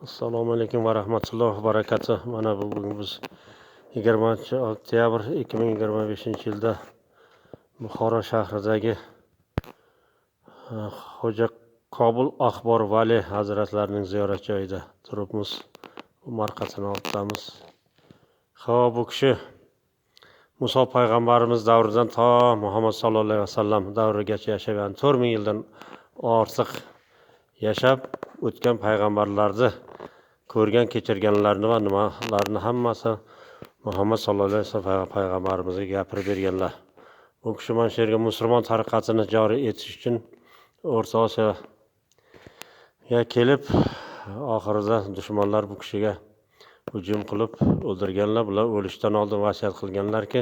Assalomu alaykum va rahmatullohi va barakatuh. Mana bugun biz 20 oktyabr 2025-yilda Buxoro shahridagi Xo'ja Qobul Axbor Vali hazratlarining ziyorat joyida turibmiz. Marqasini olamiz. Bu kishi Muso payg'ambarimiz davridan to Muhammad sallallohu alayhi vasallam davrigacha yashagan 4000 yildan ortiq yashab o'tgan payg'ambarlarni ko'rgan kechirganlarni va nimalarni hammasi Muhammad sallallohu alayhi vasallam payg'ambarimizga gapirib berganlar. Bu kishi mana shu yerga musulmon tariqasini joriy etish uchun O'rta Osiyoga kelib, oxirida dushmanlar bu kishiga hujum qilib o'ldirganlar. Bular o'lishdan oldin vasiyat qilganlarki,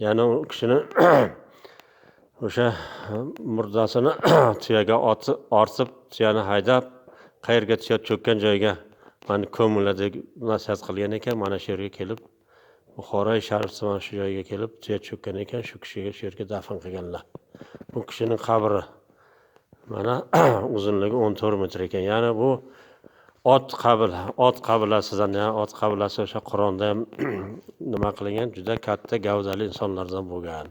yana u kishini o'sha murdasini tuyaga ortib, tuyani haydab, qayerga tuya cho'kkan joyga mana ko'minglar deb nasihat qilgan ekan. Mana shu yerga kelib, Buxoro sharif mana shu joyga kelib, tuya cho'kkan ekan, shu kishiga shu yerga dafn qilganlar. Bu kishining qabri mana uzunligi 14 metr ekan. Ya'ni bu ot qabilasidan, ya'ni ot qabilasi o'sha Qur'onda ham nima qilingan, juda katta gavdali insonlardan bo'lgan.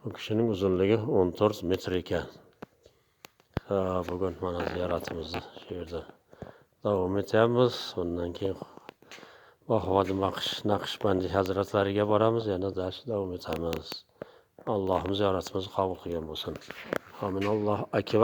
Bu kishining uzunligi 14 metr ekan. Bugun mana ziyoratimizni shu yerda davom etamiz. Bundan keyin Bahvodi Naqshbandi hazratlariga boramiz, yana davom etamiz. Allohim ziyoratimizni qabul qilgan bo'lsin. Amin. Alloh akbar.